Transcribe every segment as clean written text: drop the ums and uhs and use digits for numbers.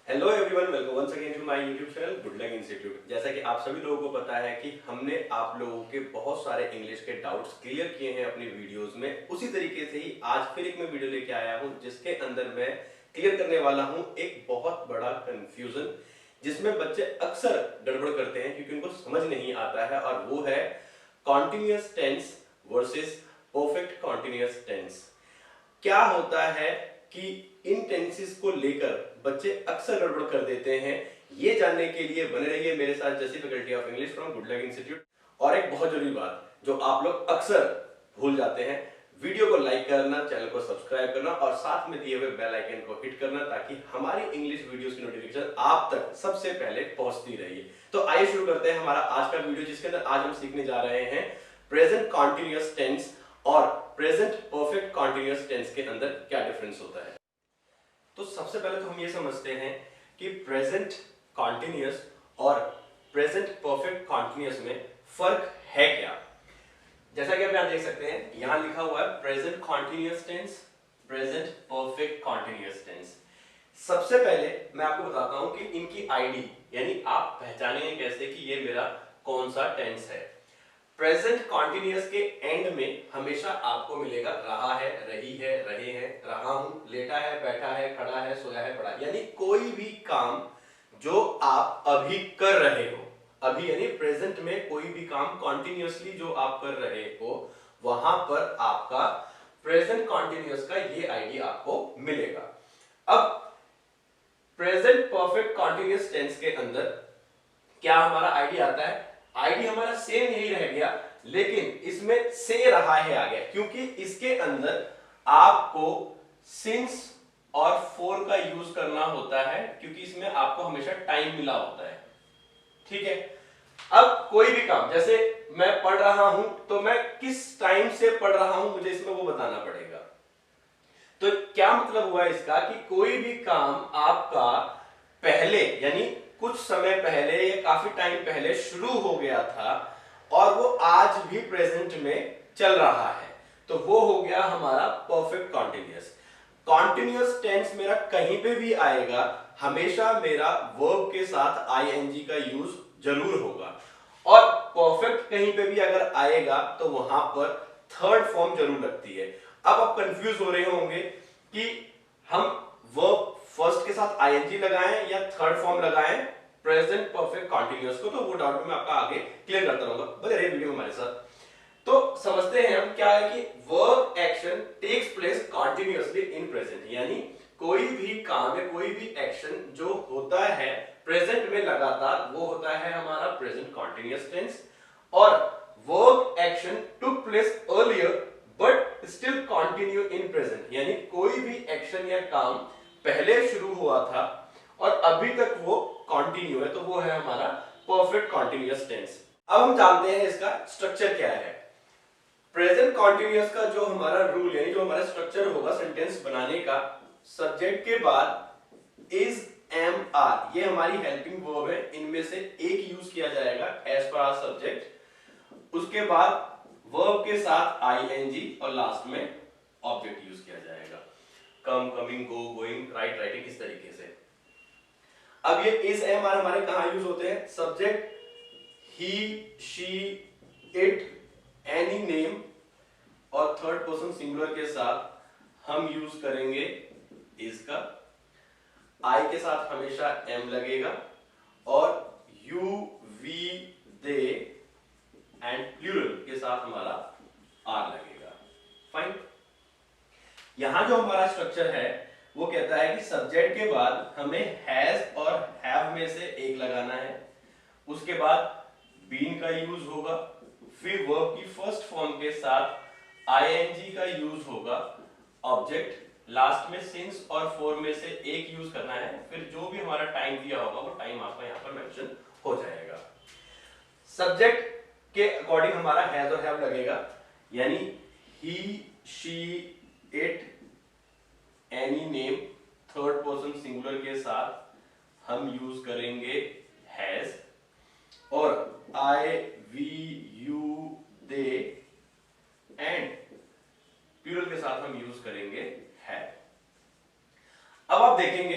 Hello everyone, welcome once again to my YouTube channel good luck institute. जैसा कि आप सभी लोगों को पता है कि हमने आप लोगों के बहुत सारे इंग्लिश के डाउट्स क्लियर किए हैं अपनी वीडियोस में। उसी तरीके से ही आज फिर एक मैं वीडियो लेके आया हूं जिसके अंदर मैं क्लियर करने वाला हूं एक बहुत बड़ा कंफ्यूजन जिसमें बच्चे अक्सर गड़बड़ करते हैं क्योंकि उनको समझ नहीं आता है, और वो है continuous tense versus perfect continuous tense. क्या होता है कि इन टेंसेस को लेकर बच्चे अक्सर गड़बड़ कर देते हैं। ये जानने के लिए बने रहिए मेरे साथ जैसी faculty of English from good luck institute. और एक बहुत जरूरी बात जो आप लोग अक्सर भूल जाते हैं, वीडियो को लाइक करना, चैनल को सब्सक्राइब करना और साथ में दिए हुए बेल आइकन को हिट करना ताकि हमारी इंग्लिश वीडियोस की नोटिफिकेशन आप तक सबसे पहले पहुंचती रहिए। तो आइए शुरू करते हैं हमारा आज का वीडियो, जिसके अंदर आज हम सीखने जा रहे हैं प्रेजेंट कॉन्टिन्यूअस टेंस और प्रेजेंट परफेक्ट कॉन्टिन्यूअस टेंस के अंदर क्या डिफरेंस होता है। तो सबसे पहले तो हम ये समझते हैं कि प्रेजेंट कॉन्टिन्यूअस और प्रेजेंट परफेक्ट कॉन्टिन्यूअस में फर्क है क्या। जैसा कि आप यहां देख सकते हैं, यहां लिखा हुआ है present continuous tense, present perfect continuous tense. सबसे पहले मैं आपको बताता हूं कि इनकी आईडी यानी आप पहचानेंगे कैसे कि ये मेरा कौन सा टेंस है। प्रेजेंट कॉन्टिन्यूअस के एंड में हमेशा आपको मिलेगा रहा है, रही है, रहे हैं, रहा हूं, लेटा है, बैठा है, खड़ा है, सोया है, पड़ा, यानी कोई भी काम जो आप अभी कर रहे हो, अभी यानी प्रेजेंट में कोई भी काम कॉन्टिन्यूअसली जो आप कर रहे हो, वहां पर आपका प्रेजेंट कॉन्टिन्यूअस का ये आईडी आपको मिलेगा। अब प्रेजेंट परफेक्ट कॉन्टिन्यूअस टेंस के अंदर क्या हमारा आईडी आता है, आईडी हमारा सेम यही रह गया, लेकिन इसमें से रहा है आ गया क्योंकि इसके अंदर आपको सिंस और फोर का यूज करना होता है क्योंकि इसमें आपको हमेशा टाइम मिला होता है। ठीक है, अब कोई भी काम, जैसे मैं पढ़ रहा हूं तो मैं किस टाइम से पढ़ रहा हूं मुझे इसमें वो बताना पड़ेगा। तो क्या मतलब हुआ इसका कि कोई भी काम आपका पहले यानी कुछ समय पहले या काफी टाइम पहले शुरू हो गया था और वो आज भी प्रेजेंट में चल रहा है, तो वो हो गया हमारा परफेक्ट कॉन्टिन्यूअस। कॉन्टिन्यूअस टेंस मेरा कहीं पे भी आएगा, हमेशा मेरा वर्ब के साथ आईएनजी का यूज जरूर होगा, और परफेक्ट कहीं पे भी अगर आएगा तो वहां पर थर्ड फॉर्म जरूर लगती है। अब आप कंफ्यूज हो रहे होंगे कि हम वर्ब फर्स्ट के साथ आईएनजी लगाएं या थर्ड फॉर्म लगाएं प्रेजेंट परफेक्ट कॉन्टिन्यूअस को, तो वो डाउट मैं आपका आगे क्लियर करता रहूंगा, बने रहिए वीडियो हमारे साथ। तो समझते हैं हम क्या है कि verb action takes place continuously in present, यानी कोई भी काम है, कोई भी एक्शन जो होता है प्रेजेंट में लगातार, वो होता है हमारा प्रेजेंट कॉन्टिन्यूअस टेंस। और verb action took place earlier but still continue in present, यानी कोई भी एक्शन या काम पहले शुरू हुआ था और अभी तक वो कंटिन्यू है, तो वो है हमारा परफेक्ट कंटिन्यूअस टेंस। अब हम जानते हैं इसका स्ट्रक्चर क्या है। प्रेजेंट कंटिन्यूअस का जो हमारा रूल यानी जो हमारा स्ट्रक्चर होगा सेंटेंस बनाने का, सब्जेक्ट के बाद इज, एम, आर, ये हमारी हेल्पिंग वर्ब है, इनमें से एक यूज किया जाएगा एज पर आवर सब्जेक्ट, उसके बाद वर्ब के साथ आईएनजी और लास्ट में ऑब्जेक्ट यूज किया जाएगा, कम, कमिंग, गो, गोइंग, राइट, राइटिंग, इस तरीके से। अब ये इज, एम, आर हमारे कहां यूज होते हैं, subject he, she, it, any name और थर्ड पर्सन सिंगुलर के साथ हम यूज करेंगे इज का, आई के साथ हमेशा एम लगेगा और you, we, they and plural के साथ हमारा आर लगेगा। फाइन। यहां जो हमारा स्ट्रक्चर है वो कहता है कि सब्जेक्ट के बाद हमें हैज और हैव में से एक लगाना है, उसके बाद बीन का यूज होगा, फिर वर्ब की फर्स्ट फॉर्म के साथ आईएनजी का यूज होगा, ऑब्जेक्ट, लास्ट में सिंस और फॉर में से एक यूज करना है, फिर जो भी हमारा टाइम दिया होगा वो टाइम आपका यहां पर मेंशन हो जाएगा। सब्जेक्ट के अकॉर्डिंग हमारा हैज और हैव लगेगा, यानी he, she, it, any name, third person singular के साथ हम यूज करेंगे हैज, और I, we, you, they and plural के साथ हम यूज करेंगे हैव। अब आप देखेंगे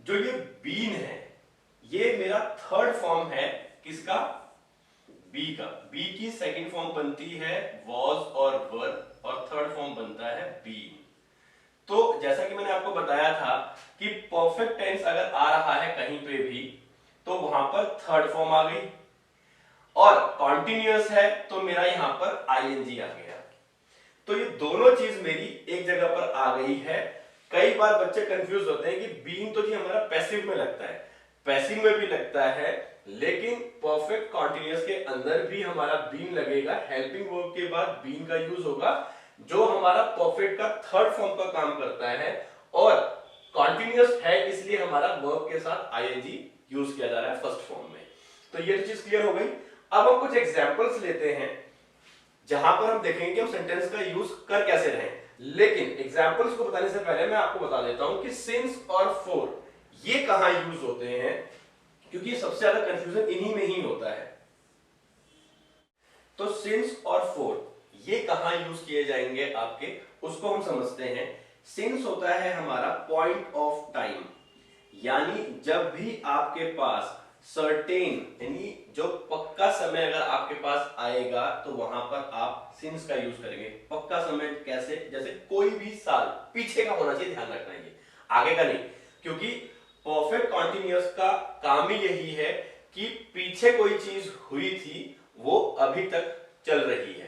जो ये बीन है ये मेरा थर्ड फॉर्म है किसका, बी का। बी की सेकंड फॉर्म बनती है वॉज और वर और थर्ड फॉर्म बनता है बीन। तो जैसा कि मैंने आपको बताया था कि परफेक्ट टेंस अगर आ रहा है कहीं पे भी तो वहां पर थर्ड फॉर्म आ गई, और कॉन्टिन्यूअस है तो मेरा यहां पर आईएनजी आ गया। तो ये दोनों चीज मेरी एक जगह पर आ गई है। कई बार बच्चे कंफ्यूज होते हैं कि बीन तो जी हमारा पैसिव में लगता है, पैसिव में भी लगता है, लेकिन परफेक्ट कॉन्टिन्यूअस के अंदर भी हमारा बीन लगेगा। हेल्पिंग वर्ब के बाद बीन का यूज होगा जो हमारा परफेक्ट का थर्ड फॉर्म का काम करता है, और कॉन्टिन्यूअस है इसलिए हमारा वर्ब के साथ आईएनजी यूज किया जा रहा है फर्स्ट फॉर्म में। तो ये चीज क्लियर हो गई। अब हम कुछ एग्जांपल्स लेते हैं जहां पर हम देखेंगे कि हम सेंटेंस का यूज कर कैसे रहे हैं। लेकिन एग्जांपल्स को बताने से पहले मैं आपको बता देता हूं कि सिंस और फॉर ये कहां यूज होते हैं, क्योंकि सबसे ज्यादा कंफ्यूजन इन्हीं में ही होता है। तो सिंस और फॉर ये कहां यूज किए जाएंगे आपके, उसको हम समझते हैं। सिंस होता है हमारा पॉइंट ऑफ टाइम, यानी जब भी आपके पास सर्टेन यानी जो पक्का समय अगर आपके पास आएगा तो वहां पर आप सिंस का यूज करेंगे। पक्का समय कैसे, जैसे कोई भी साल पीछे का होना चाहिए, ध्यान रखना ये आगे का नहीं, क्योंकि परफेक्ट कॉन्टिन्यूअस का काम ही यही है कि पीछे कोई चीज हुई थी वो अभी तक चल रही है।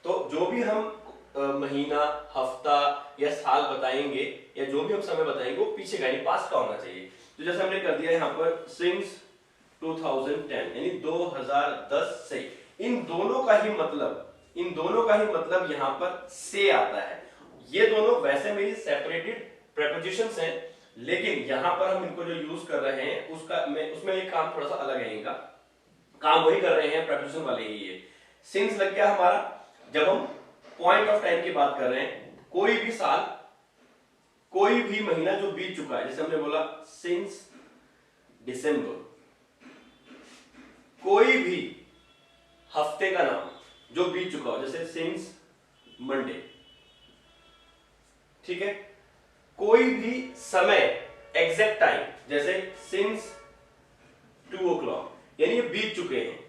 तो जो भी हम महीना, हफ्ता या साल बताएंगे या जो भी हम समय बताएंगे वो पीछे का यानी पास्ट का होना चाहिए। तो जैसे हमने कर दिया यहाँ पर सिंस 2010 यानी 2010 से, इन दोनों का ही मतलब यहां पर से आता है। ये दोनों वैसे मेरी सेपरेटेड प्रेपोजिशंस हैं, लेकिन यहां पर हम इनको जो यूज कर रहे हैं उसमें एक काम थोड़ा सा अलग है। इनका काम वही कर रहे हैं, प्रेपोजिशन वाले ही है। सिंस लग गया हमारा जब हम पॉइंट ऑफ टाइम की बात कर रहे हैं, कोई भी साल, कोई भी महीना जो बीत चुका है, जैसे हमने बोला सिंस दिसंबर, कोई भी हफ्ते का नाम जो बीत चुका हो, जैसे सिंस मंडे, ठीक है। कोई भी समय एग्जैक्ट टाइम, जैसे सिंस 2 o'clock, यानी ये बीत चुके हैं।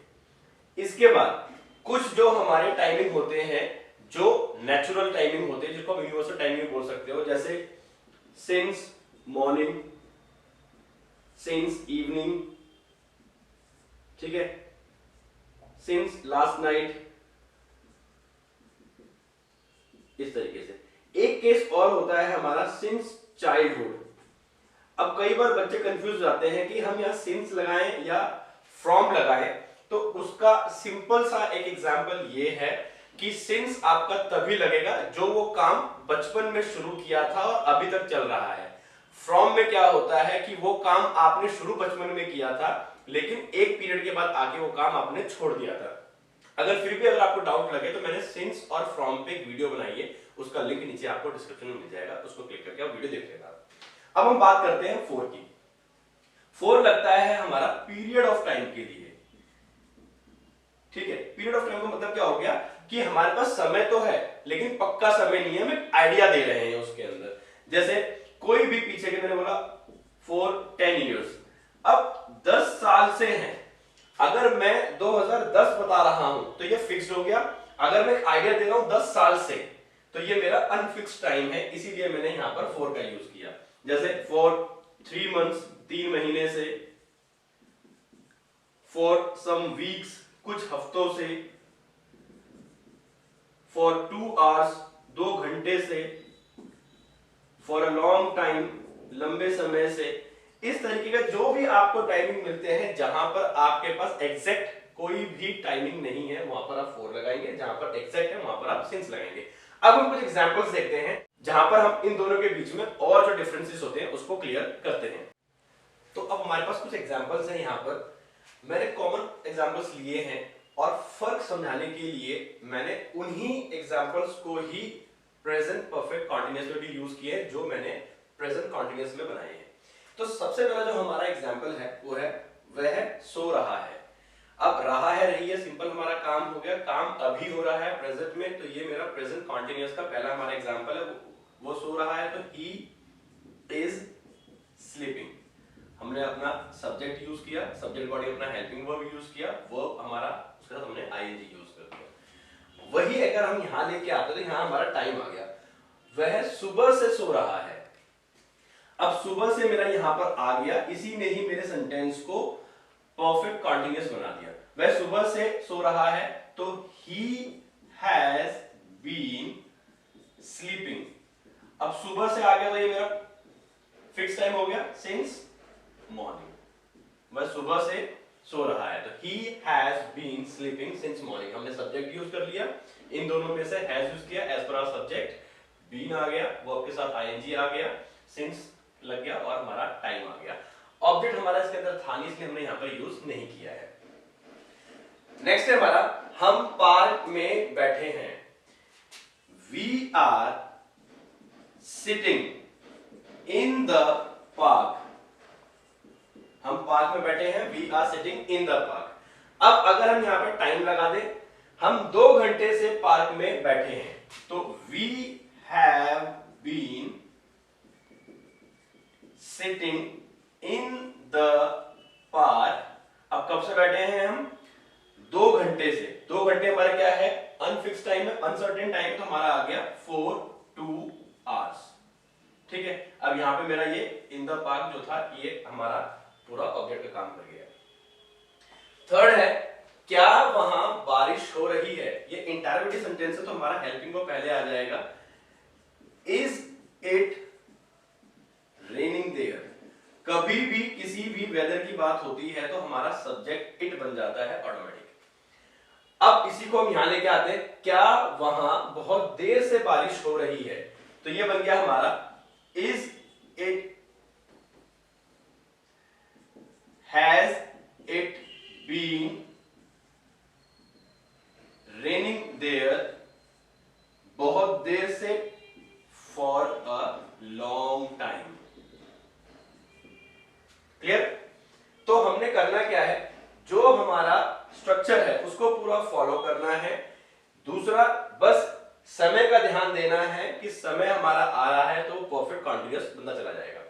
इसके बाद कुछ जो हमारे टाइमिंग होते हैं जो नेचुरल टाइमिंग होते हैं, जिसको आप यूनिवर्सल टाइमिंग बोल सकते हो, जैसे सिंस मॉर्निंग, सिंस इवनिंग, ठीक है, सिंस लास्ट नाइट, इस तरीके से। एक केस और होता है हमारा सिंस चाइल्डहुड। अब कई बार बच्चे कंफ्यूज हो जाते हैं कि हम यहां सिंस लगाएं या फ्रॉम लगाएं, तो उसका सिंपल सा एक एग्जांपल ये है कि सिंस आपका तभी लगेगा जो वो काम बचपन में शुरू किया था और अभी तक चल रहा है। फ्रॉम में क्या होता है कि वो काम आपने शुरू बचपन में किया था, लेकिन एक पीरियड के बाद आके वो काम आपने छोड़ दिया था। अगर आपको डाउट लगे तो मैंने सिंस और फ्रॉम पे एक वीडियो बनाई है, उसका लिंक नीचे आपको डिस्क्रिप्शन में मिल जाएगा, उसको क्लिक करके आप वीडियो देख लेना। अब हम बात करते हैं फॉर की। फॉर लगता है हमारा पीरियड ऑफ टाइम के लिए, ठीक है। पीरियड ऑफ टाइम का मतलब क्या हो गया कि हमारे पास समय तो है लेकिन पक्का समय नहीं है, हम एक आइडिया दे रहे हैं उसके अंदर। जैसे कोई भी पीछे के, मैंने बोला फॉर 10 years, अब 10 साल से हैं। अगर मैं 2010 बता रहा हूं तो ये फिक्स्ड हो गया। अगर मैं एक आइडिया दे रहा हूं 10 साल से तो ये मेरा अनफिक्स्ड टाइम है, इसीलिए मैंने यहां पर फॉर का यूज किया। जैसे फॉर 3 months 3 महीने से, फॉर सम वीक्स कुछ हफ्तों से, फॉर 2 hours 2 घंटे से, फॉर अ लॉन्ग टाइम लंबे समय से। इस तरीके का जो भी आपको टाइमिंग मिलते हैं जहां पर आपके पास एग्जैक्ट कोई भी टाइमिंग नहीं है वहां पर आप फॉर लगाएंगे, जहां पर एग्जैक्ट है वहां पर आप सिंस लगाएंगे। अब हम कुछ एग्जांपल्स देखते हैं जहां पर हम इन दोनों के बीच में और जो डिफरेंसेस होते हैं उसको क्लियर करते हैं। तो अब हमारे पास कुछ एग्जांपल्स हैं। यहाँ पर मैंने कॉमन एग्जांपल्स लिए हैं और फर्क समझाने के लिए मैंने उन्हीं एग्जांपल्स को ही प्रेजेंट परफेक्ट कॉन्टिन्यूअस में भी यूज किए जो मैंने प्रेजेंट कॉन्टिन्यूअस में बनाए हैं। तो सबसे पहला जो हमारा एग्जांपल है वो है, वह है सो रहा है। अब रहा है, रही है, सिंपल हमारा काम हो गया, काम अभी हो रहा है प्रेजेंट में, तो ये मेरा प्रेजेंट कॉन्टिन्यूअस का पहला हमारा एग्जांपल है। वो सो रहा है तो ही इज स्लीपिंग। हमने अपना सब्जेक्ट यूज किया, सब्जेक्ट बॉडी अपना हेल्पिंग वर्ब यूज किया, वर्ब हमारा उसके साथ हमने आईएनजी यूज कर दिया। वही अगर हम यहां लेके आते तो यहां हमारा टाइम आ गया, वह सुबह से सो रहा है। अब सुबह से मेरा यहां पर आ गया, इसी ने ही मेरे सेंटेंस को परफेक्ट कॉन्टिन्यूअस बना दिया। वह सुबह से सो रहा है तो ही हैज बीन स्लीपिंग। अब सुबह से आ गया तो ये मेरा फिक्स टाइम हो गया, सिंस मॉर्निंग। वह सुबह से सो रहा है तो he has been sleeping since morning. हमने सब्जेक्ट यूज कर लिया, इन दोनों में से हैज यूज किया as per our subject, been आ गया, वर्ब के साथ आईएनजी आ गया, सिंस लग गया और हमारा टाइम आ गया। ऑब्जेक्ट हमारा इसके अंदर था नहीं, इसलिए हमने यहां पर यूज नहीं किया है। नेक्स्ट है हमारा, हम पार्क में बैठे हैं। We are sitting in the park. हम पार्क में बैठे हैं, we are sitting in the park. अब अगर हम यहां पर टाइम लगा दें, हम 2 घंटे से पार्क में बैठे हैं तो we have been sitting in the park. अब कब से बैठे हैं हम? 2 घंटे से। 2 घंटे हमारा क्या है? अनफिक्स टाइम है, अनसर्टेन टाइम है, तो हमारा आ गया 4 2 आवर्स। ठीक है, अब यहां पे मेरा ये इन द पार्क जो था ये हमारा पूरा ऑब्जेक्ट का काम कर गया। थर्ड है, क्या वहां बारिश हो रही है? ये इंटरोगेटिव सेंटेंस है तो हमारा हेल्पिंग वर्ब पहले आ जाएगा। Is it raining there? कभी भी किसी भी वेदर की बात होती है तो हमारा सब्जेक्ट इट बन जाता है ऑटोमेटिक। अब इसी को हम यहां लेके आते हैं, क्या वहां बहुत देर से बारिश हो रही है? तो ये बन गया हमारा is it, has it been raining there? बहुत देर से, for a long time. Clear? तो हमने करना क्या है, जो हमारा स्ट्रक्चर है उसको पूरा फॉलो करना है। दूसरा, बस समय का ध्यान देना है कि समय हमारा आ रहा है तो परफेक्ट कॉन्टिन्यूअस बनता चला जाएगा।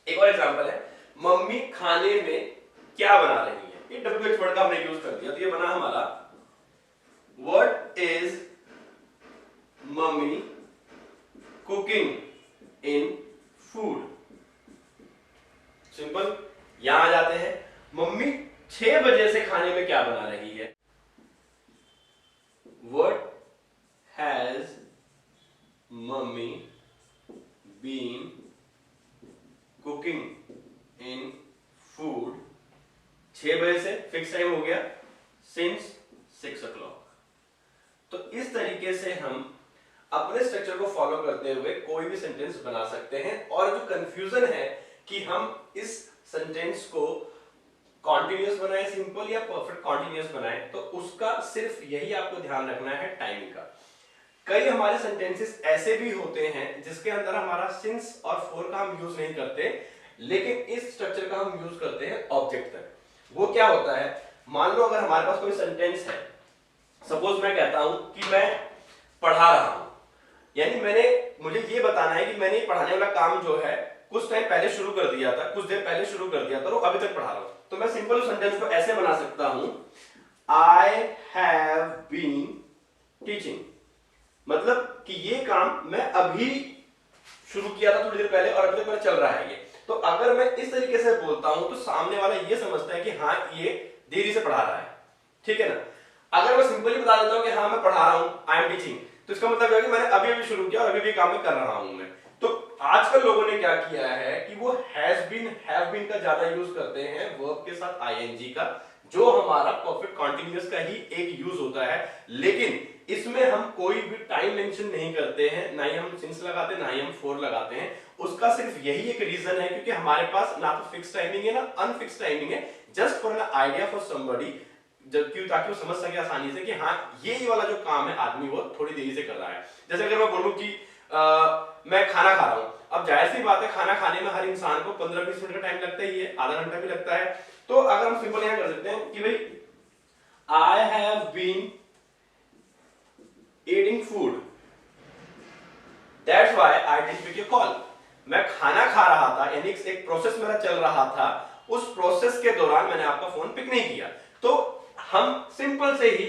एक और एग्जांपल है, मम्मी खाने में क्या बना रही है? ये WH वर्ड का हमने यूज कर दिया तो ये बना हमारा what is mummy cooking in food. Simple. यहां आ जाते हैं, मम्मी 6 बजे से खाने में क्या बना रही है? What has mummy been cooking in food? 6 बजे से फिक्स टाइम हो गया, since 6 o'clock। तो इस तरीके से हम अपने स्ट्रक्चर को फॉलो करते हुए कोई भी सेंटेंस बना सकते हैं। और जो कंफ्यूजन है कि हम इस सेंटेंस को कॉन्टिन्यूअस बनाए सिंपल या परफेक्ट कॉन्टिन्यूअस बनाए, तो उसका सिर्फ यही आपको ध्यान रखना है, टाइमिंग का। कई हमारे सेंटेंसेस ऐसे भी होते हैं जिसके अंदर हमारा सिंस और फॉर का हम यूज नहीं करते, लेकिन इस स्ट्रक्चर का हम यूज करते हैं ऑब्जेक्ट तक। वो क्या होता है, मान लो अगर हमारे पास कोई सेंटेंस है, सपोज मैं कहता हूं कि मैं पढ़ा रहा हूं, यानी मुझे ये बताना है कि मैंने पढ़ाने वाला काम जो है कुछ टाइम पहले शुरू कर दिया था, कुछ देर पहले शुरू कर दिया था और अभी तक पढ़ा रहा हूं। तो मैं सिंपल सेंटेंस को ऐसे बना सकता हूं, आई हैव बीन टीचिंग। मतलब कि ये काम मैं अभी शुरू किया था थोड़ी देर पहले और अभी तक मेरा चल रहा है ये। तो अगर मैं इस तरीके से बोलता हूं तो सामने वाला ये समझता है कि हाँ ये देरी से पढ़ा रहा है, ठीक है ना। अगर मैं सिंपली बता देता हूं कि हाँ मैं पढ़ा रहा हूं, आई एम टीचिंग, तो इसका मतलब है कि मैंने अभी अभी शुरू किया और अभी भी काम मैं कर रहा हूं मैं। तो आजकल लोगों ने क्या किया है कि वो हैज बीन, हैव बीन का ज्यादा यूज करते हैं वर्ब के साथ आईएनजी का, जो हमारा परफेक्ट कॉन्टिन्यूअस का ही एक यूज होता है। लेकिन इसमें हम कोई भी टाइम मेंशन नहीं करते हैं, ना ही हम सिंस लगाते हैं, ना ही हम फॉर लगाते हैं। उसका सिर्फ यही एक रीजन है क्योंकि हमारे पास ना तो फिक्स टाइमिंग है ना अनफिक्स टाइमिंग है, just for an idea for somebody, क्यों, ताकि वो समझ सके आसानी से कि हाँ ये वाला जो काम है आदमी वो थोड़ी देरी से कर रहा है। जैसे अगर मैं बोलूं कि मैं खाना खा रहा हूं, अब जाहिर सी बात है खाना खाने में हर इंसान को 15-20 मिनट का टाइम लगता ही है, आधा घंटा भी लगता है। तो अगर हम सिंपल यहां कर सकते हैं कि भाई I have been eating food, that's why I didn't pick your call. मैं खाना खा रहा था, यानी एक प्रोसेस मेरा चल रहा था, उस प्रोसेस के दौरान मैंने आपका फोन पिक नहीं किया। तो हम सिंपल से ही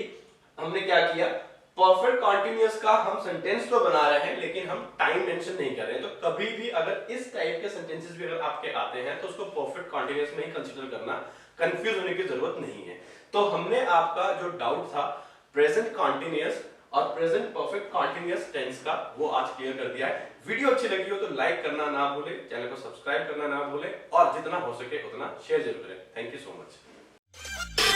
हमने क्या किया, परफेक्ट कॉन्टिन्यूअस का हम सेंटेंस तो बना रहे हैं लेकिन हम टाइम मेंशन नहीं कर रहे हैं। तो कभी भी अगर इस टाइप के सेंटेंसेस भी अगर आपके आते हैं तो उसको परफेक्ट कॉन्टिन्यूअस में ही कंसीडर करना, कंफ्यूज होने की जरूरत नहीं है। तो हमने आपका जो डाउट था प्रेजेंट कॉन्टिन्यूअस और प्रेजेंट परफेक्ट कॉन्टिन्यूअस टेंस का, वो आज क्लियर कर दिया है। वीडियो अच्छी लगी हो तो लाइक करना ना भूले, चैनल को सब्सक्राइब करना ना भूले और जितना हो सके उतना शेयर जरूर करें। Thank you so much.